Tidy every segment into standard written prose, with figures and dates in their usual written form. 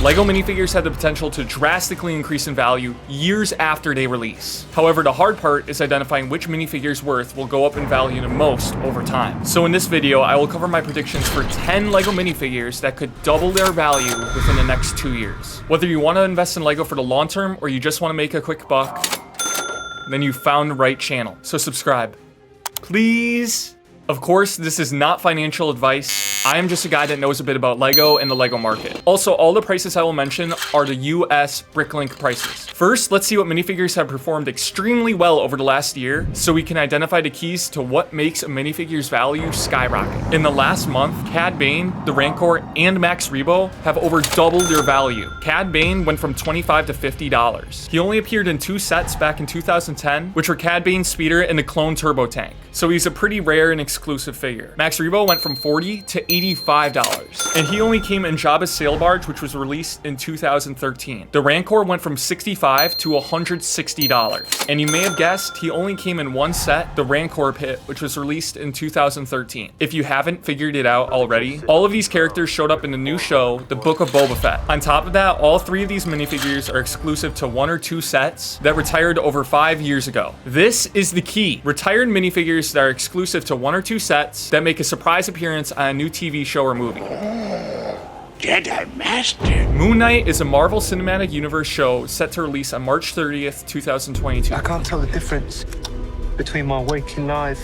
LEGO minifigures have the potential to drastically increase in value years after they release. However, the hard part is identifying which minifigure's worth will go up in value the most over time. So in this video, I will cover my predictions for 10 LEGO minifigures that could double their value within the next 2 years. Whether you want to invest in LEGO for the long term or you just want to make a quick buck, then you found the right channel. So subscribe, please. Of course, this is not financial advice. I am just a guy that knows a bit about LEGO and the LEGO market. Also, all the prices I will mention are the US Bricklink prices. First, let's see what minifigures have performed extremely well over the last year so we can identify the keys to what makes a minifigure's value skyrocket. In the last month, Cad Bane, the Rancor, and Max Rebo have over doubled their value. Cad Bane went from $25 to $50. He only appeared in 2 sets back in 2010, which were Cad Bane's speeder and the clone turbo tank. So he's a pretty rare and exclusive figure. Max Rebo went from $40 to $85, and he only came in Jabba's sail barge, which was released in 2013. The Rancor went from $65 to $160, and you may have guessed he only came in 1 set, the Rancor pit, which was released in 2013. If you haven't figured it out already, all of these characters showed up in the new show, The Book of Boba Fett. On top of that, all 3 of these minifigures are exclusive to 1 or 2 sets that retired over 5 years ago. This is the key. Retired minifigures that are exclusive to 1 or 2 sets that make a surprise appearance on a new TV show or movie. Jedi Master. Moon Knight is a Marvel Cinematic Universe show set to release on March 30th, 2022. I can't tell the difference between my waking life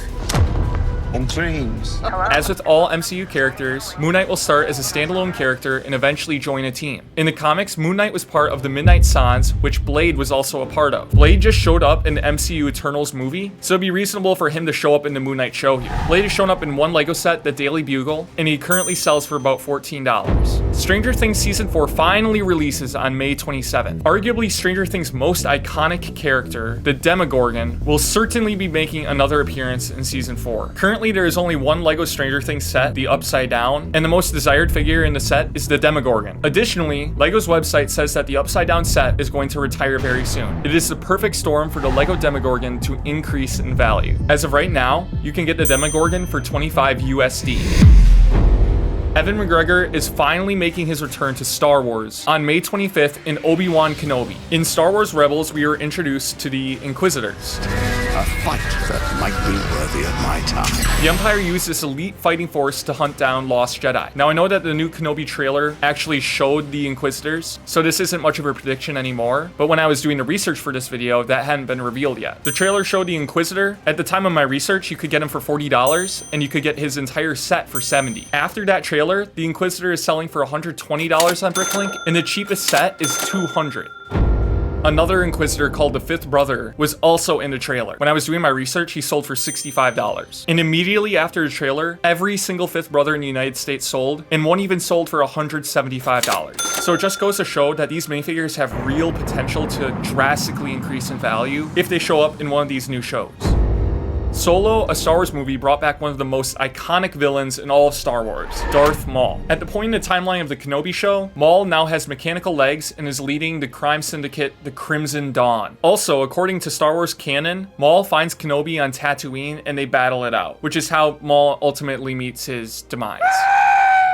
and dreams. As with all MCU characters, Moon Knight will start as a standalone character and eventually join a team. In the comics, Moon Knight was part of the Midnight Suns, which Blade was also a part of. Blade just showed up in the MCU Eternals movie, so it'd be reasonable for him to show up in the Moon Knight show here. Blade has shown up in 1 LEGO set, the Daily Bugle, and he currently sells for about $14. Stranger Things Season 4 finally releases on May 27th. Arguably Stranger Things' most iconic character, the Demogorgon, will certainly be making another appearance in Season 4. Currently, there is only 1 LEGO Stranger Things set, the Upside Down, and the most desired figure in the set is the Demogorgon. Additionally, LEGO's website says that the Upside Down set is going to retire very soon. It is the perfect storm for the LEGO Demogorgon to increase in value. As of right now, you can get the Demogorgon for $25 USD. Evan McGregor is finally making his return to Star Wars on May 25th in Obi-Wan Kenobi. In Star Wars Rebels, we were introduced to the Inquisitors. A fight that might be worthy of my time. The Empire used this elite fighting force to hunt down lost Jedi. Now, I know that the new Kenobi trailer actually showed the Inquisitors, so this isn't much of a prediction anymore, but when I was doing the research for this video, that hadn't been revealed yet. The trailer showed the Inquisitor. At the time of my research, you could get him for $40, and you could get his entire set for $70. After that trailer, the Inquisitor is selling for $120 on Bricklink, and the cheapest set is $200. Another Inquisitor called the Fifth Brother was also in the trailer. When I was doing my research, he sold for $65. And immediately after the trailer, every single Fifth Brother in the United States sold, and one even sold for $175. So it just goes to show that these minifigures have real potential to drastically increase in value if they show up in one of these new shows. Solo, a Star Wars movie, brought back one of the most iconic villains in all of Star Wars, Darth Maul. At the point in the timeline of the Kenobi show, Maul now has mechanical legs and is leading the crime syndicate, the Crimson Dawn. Also, according to Star Wars canon, Maul finds Kenobi on Tatooine and they battle it out, which is how Maul ultimately meets his demise.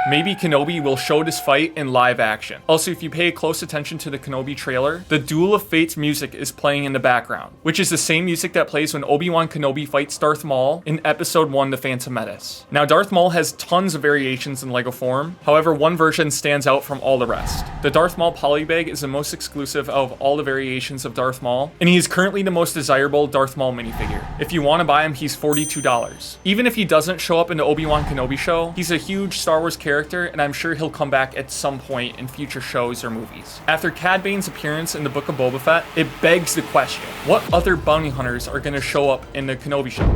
Maybe Kenobi will show this fight in live action. Also, if you pay close attention to the Kenobi trailer, the Duel of Fates music is playing in the background, which is the same music that plays when Obi-Wan Kenobi fights Darth Maul in Episode 1, The Phantom Menace. Now, Darth Maul has tons of variations in LEGO form. However, one version stands out from all the rest. The Darth Maul Polybag is the most exclusive of all the variations of Darth Maul, and he is currently the most desirable Darth Maul minifigure. If you want to buy him, he's $42. Even if he doesn't show up in the Obi-Wan Kenobi show, he's a huge Star Wars character, and I'm sure he'll come back at some point in future shows or movies. After Cad Bane's appearance in the Book of Boba Fett, it begs the question, what other bounty hunters are going to show up in the Kenobi show?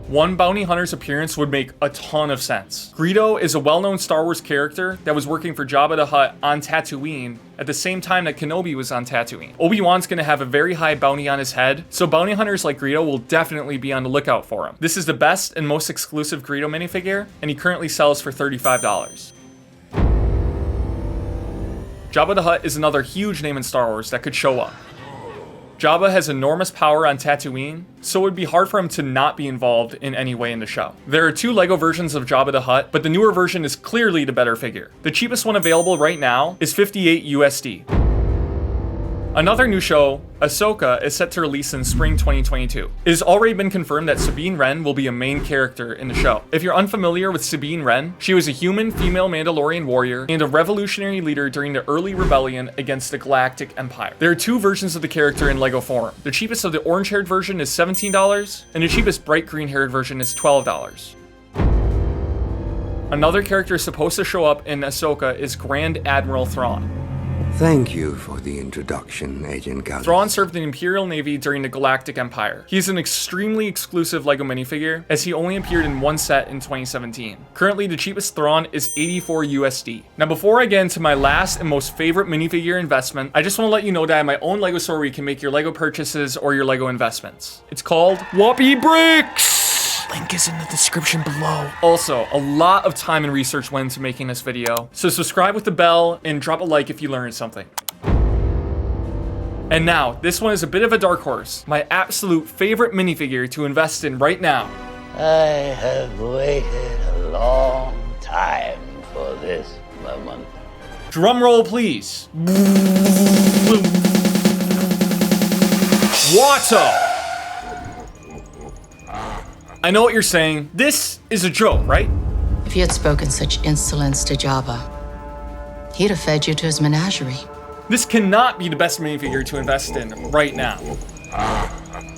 One bounty hunter's appearance would make a ton of sense. Greedo is a well-known Star Wars character that was working for Jabba the Hutt on Tatooine at the same time that Kenobi was on Tatooine. Obi-Wan's gonna have a very high bounty on his head, so bounty hunters like Greedo will definitely be on the lookout for him. This is the best and most exclusive Greedo minifigure, and he currently sells for $35. Jabba the Hutt is another huge name in Star Wars that could show up. Jabba has enormous power on Tatooine, so it would be hard for him to not be involved in any way in the show. There are 2 LEGO versions of Jabba the Hutt, but the newer version is clearly the better figure. The cheapest one available right now is $58 USD. Another new show, Ahsoka, is set to release in spring 2022. It has already been confirmed that Sabine Wren will be a main character in the show. If you're unfamiliar with Sabine Wren, she was a human female Mandalorian warrior and a revolutionary leader during the early rebellion against the Galactic Empire. There are 2 versions of the character in LEGO form. The cheapest of the orange-haired version is $17, and the cheapest bright green-haired version is $12. Another character supposed to show up in Ahsoka is Grand Admiral Thrawn. Thank you for the introduction, Agent Gallus. Thrawn served in the Imperial Navy during the Galactic Empire. He's an extremely exclusive LEGO minifigure, as he only appeared in one set in 2017. Currently, the cheapest Thrawn is $84 USD. Now, before I get into my last and most favorite minifigure investment, I just want to let you know that I have my own LEGO store where you can make your LEGO purchases or your LEGO investments. It's called Wapi Bricks! Link is in the description below. Also, a lot of time and research went into making this video, so subscribe with the bell and drop a like if you learned something. And now, this one is a bit of a dark horse, my absolute favorite minifigure to invest in right now. I have waited a long time for this moment. Drum roll, please. Watto! I know what you're saying. This is a joke, right? If you had spoken such insolence to Jabba, he'd have fed you to his menagerie. This cannot be the best minifigure to invest in right now.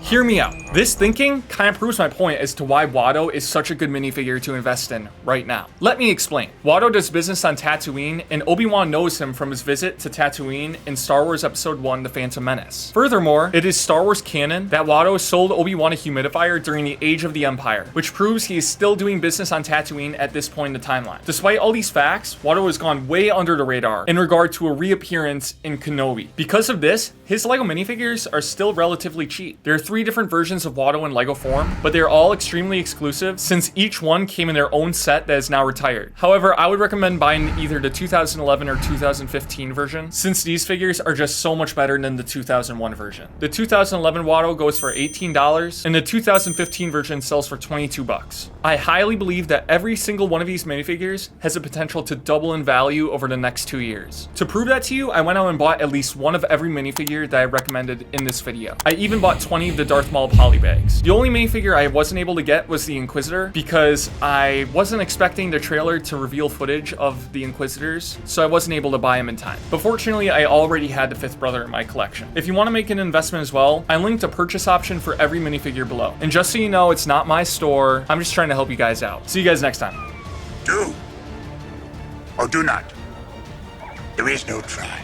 Hear me out. This thinking kind of proves my point as to why Watto is such a good minifigure to invest in right now. Let me explain. Watto does business on Tatooine, and Obi-Wan knows him from his visit to Tatooine in Star Wars Episode 1, The Phantom Menace. Furthermore, it is Star Wars canon that Watto sold Obi-Wan a humidifier during the Age of the Empire, which proves he is still doing business on Tatooine at this point in the timeline. Despite all these facts, Watto has gone way under the radar in regard to a reappearance in Kenobi. Because of this, his LEGO minifigures are still relatively cheap. There are 3 different versions of Watto in LEGO form, but they are all extremely exclusive since each one came in their own set that is now retired. However, I would recommend buying either the 2011 or 2015 version, since these figures are just so much better than the 2001 version. The 2011 Watto goes for $18, and the 2015 version sells for $22. I highly believe that every single one of these minifigures has the potential to double in value over the next 2 years. To prove that to you, I went out and bought at least one of every minifigure that I recommended in this video. I even bought 20 of the Darth Maul polybags. The only minifigure I wasn't able to get was the Inquisitor because I wasn't expecting the trailer to reveal footage of the Inquisitors, so I wasn't able to buy him in time. But fortunately, I already had the 5th brother in my collection. If you want to make an investment as well, I linked a purchase option for every minifigure below. And just so you know, it's not my store. I'm just trying to help you guys out. See you guys next time. Do or do not. There is no try.